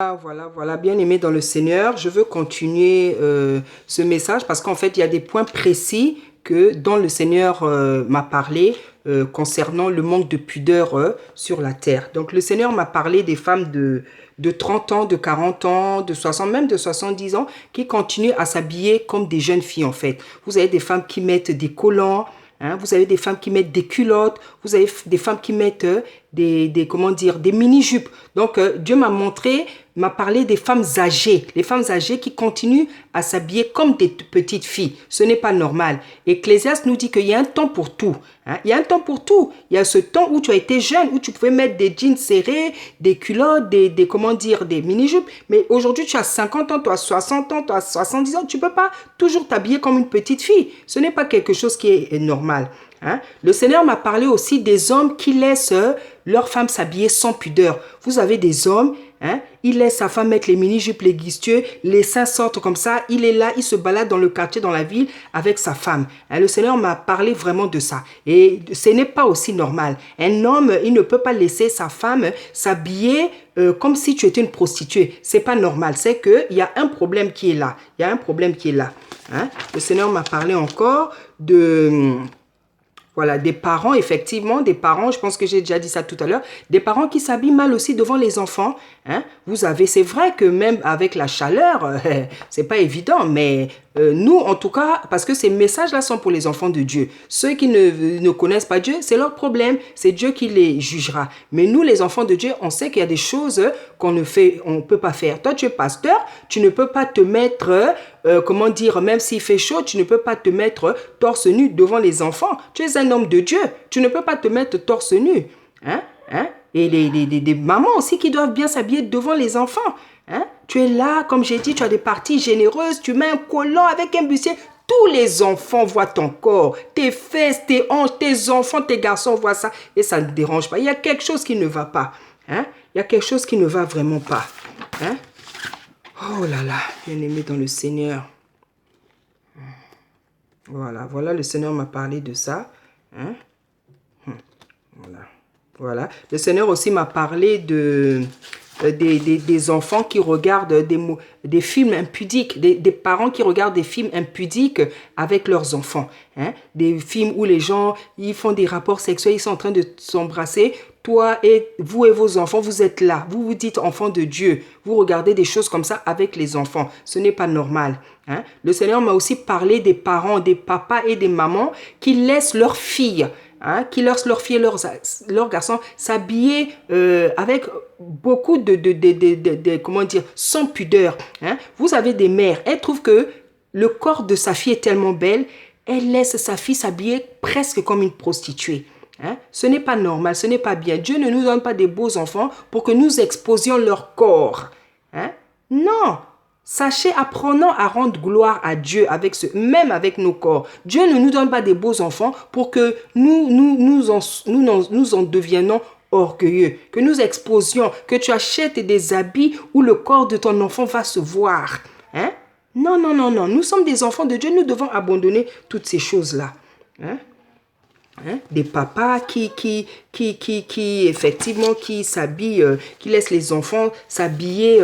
Voilà, bien aimé dans le Seigneur. Je veux continuer ce message parce qu'en fait, il y a des points précis que dont le Seigneur m'a parlé concernant le manque de pudeur sur la terre. Donc, le Seigneur m'a parlé des femmes de 30 ans, de 40 ans, de 60, même de 70 ans, qui continuent à s'habiller comme des jeunes filles, en fait. Vous avez des femmes qui mettent des collants, hein, vous avez des femmes qui mettent des culottes, vous avez des femmes qui mettent comment dire, des mini-jupes. Donc, Dieu m'a parlé des femmes âgées, les femmes âgées qui continuent à s'habiller comme des petites filles. Ce n'est pas normal. Ecclésiaste nous dit qu'il y a un temps pour tout. Hein? Il y a un temps pour tout. Il y a ce temps où tu as été jeune, où tu pouvais mettre des jeans serrés, des culottes, comment dire, des mini-jupes. Mais aujourd'hui, tu as 50 ans, tu as 60 ans, tu as 70 ans. Tu ne peux pas toujours t'habiller comme une petite fille. Ce n'est pas quelque chose qui est normal. Hein? Le Seigneur m'a parlé aussi des hommes qui laissent leurs femmes s'habiller sans pudeur. Vous avez des hommes, hein, il laisse sa femme mettre les mini-jupes, les guistieux, les seins sortent comme ça, il est là, il se balade dans le quartier, dans la ville avec sa femme. Hein, le Seigneur m'a parlé vraiment de ça. Et ce n'est pas aussi normal. Un homme, il ne peut pas laisser sa femme s'habiller comme si tu étais une prostituée. C'est pas normal. C'est qu'il y a un problème qui est là. Il y a un problème qui est là. Hein. Le Seigneur m'a parlé encore de... Voilà, des parents, effectivement, des parents, je pense que j'ai déjà dit ça tout à l'heure, des parents qui s'habillent mal aussi devant les enfants. Hein. Vous avez, c'est vrai que même avec la chaleur, c'est pas évident, mais nous, en tout cas, parce que ces messages-là sont pour les enfants de Dieu. Ceux qui ne connaissent pas Dieu, c'est leur problème, c'est Dieu qui les jugera. Mais nous, les enfants de Dieu, on sait qu'il y a des choses qu'on ne fait, on peut pas faire. Toi, tu es pasteur, tu ne peux pas te mettre, comment dire, même s'il fait chaud, tu ne peux pas te mettre torse nu devant les enfants. Tu es un homme de Dieu, tu ne peux pas te mettre torse nu. Hein? Hein? Et des mamans aussi qui doivent bien s'habiller devant les enfants. Hein? Tu es là, comme j'ai dit, tu as des parties généreuses, tu mets un collant avec un bustier. Tous les enfants voient ton corps, tes fesses, tes hanches, tes enfants, tes garçons voient ça et ça ne dérange pas. Il y a quelque chose qui ne va pas. Hein? Il y a quelque chose qui ne va vraiment pas. Hein? Oh là là, bien-aimé dans le Seigneur. Voilà, le Seigneur m'a parlé de ça. Hein? Voilà. Le Seigneur aussi m'a parlé des enfants qui regardent des films impudiques, des parents qui regardent des films impudiques avec leurs enfants. Hein? Des films où les gens ils font des rapports sexuels, ils sont en train de s'embrasser. Toi et vous et vos enfants, vous êtes là. Vous vous dites enfants de Dieu. Vous regardez des choses comme ça avec les enfants. Ce n'est pas normal. Hein? Le Seigneur m'a aussi parlé des parents, des papas et des mamans qui laissent leurs filles, hein, qui laissent leurs filles et leurs garçons s'habiller avec beaucoup comment dire, sans pudeur. Hein? Vous avez des mères, elles trouvent que le corps de sa fille est tellement belle, elle laisse sa fille s'habiller presque comme une prostituée. Hein? Ce n'est pas normal, ce n'est pas bien. Dieu ne nous donne pas des beaux enfants pour que nous exposions leur corps. Hein? Non, sachez, apprenons à rendre gloire à Dieu même avec nos corps. Dieu ne nous donne pas des beaux enfants pour que nous en deviennons orgueilleux, que nous exposions, que tu achètes des habits où le corps de ton enfant va se voir. Hein? Non, nous sommes des enfants de Dieu, nous devons abandonner toutes ces choses-là. Hein? Hein? Des papas effectivement, qui s'habillent, qui laissent les enfants s'habiller,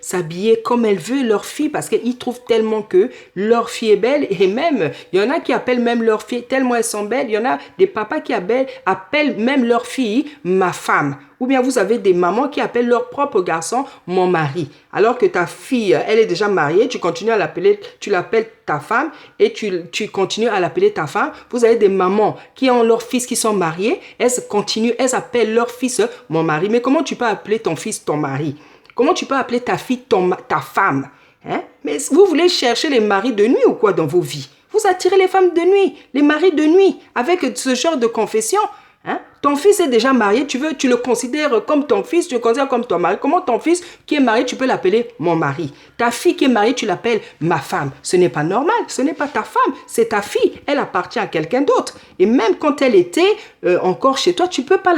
s'habiller comme elles veulent leur fille parce qu'ils trouvent tellement que leur fille est belle et même, il y en a qui appellent même leur fille tellement elles sont belles, il y en a des papas qui appellent même leur fille ma femme. Ou bien vous avez des mamans qui appellent leur propre garçon mon mari. Alors que ta fille, elle est déjà mariée, tu continues à l'appeler, tu l'appelles ta femme et tu continues à l'appeler ta femme. Vous avez des mamans qui ont leurs fils qui sont mariés, elles appellent leur fils mon mari. Mais comment tu peux appeler ton fils ton mari? Comment tu peux appeler ta fille ta femme? Hein? Mais vous voulez chercher les maris de nuit ou quoi dans vos vies? Vous attirez les femmes de nuit, les maris de nuit avec ce genre de confession. Hein? Ton fils est déjà marié, tu le considères comme ton fils, tu le considères comme ton mari. Comment ton fils qui est marié, tu peux l'appeler mon mari? Ta fille qui est mariée, tu l'appelles ma femme. Ce n'est pas normal, ce n'est pas ta femme, c'est ta fille. Elle appartient à quelqu'un d'autre. Et même quand elle était encore chez toi, tu ne peux pas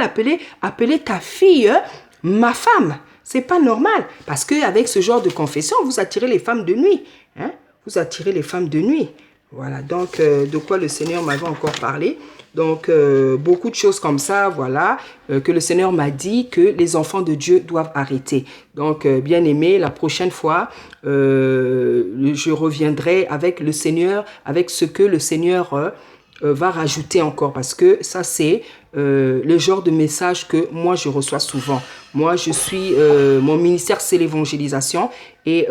appeler ta fille ma femme. C'est pas normal. Parce qu'avec ce genre de confession, vous attirez les femmes de nuit. Hein? Vous attirez les femmes de nuit. Voilà, donc de quoi le Seigneur m'avait encore parlé. Donc, beaucoup de choses comme ça, voilà, que le Seigneur m'a dit que les enfants de Dieu doivent arrêter. Donc, bien aimé, la prochaine fois, je reviendrai avec le Seigneur, avec ce que le Seigneur va rajouter encore. Parce que ça, c'est le genre de message que moi, je reçois souvent. Moi, mon ministère, c'est l'évangélisation. Et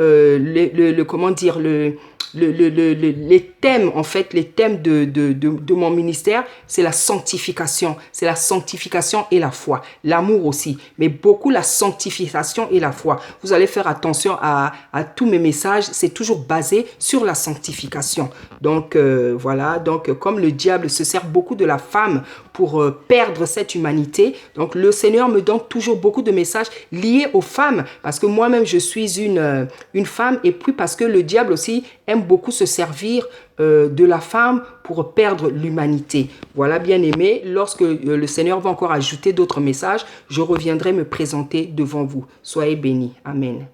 comment dire, les thèmes, en fait, les thèmes de mon ministère, c'est la sanctification. C'est la sanctification et la foi. L'amour aussi, mais beaucoup la sanctification et la foi. Vous allez faire attention à tous mes messages. C'est toujours basé sur la sanctification. Donc, voilà. Donc, comme le diable se sert beaucoup de la femme pour perdre cette humanité, donc le Seigneur me donne toujours beaucoup de messages liés aux femmes. Parce que moi-même, je suis une femme. Et puis parce que le diable aussi aime beaucoup se servir de la femme pour perdre l'humanité. Voilà, bien aimé, lorsque le Seigneur va encore ajouter d'autres messages, je reviendrai me présenter devant vous. Soyez bénis. Amen.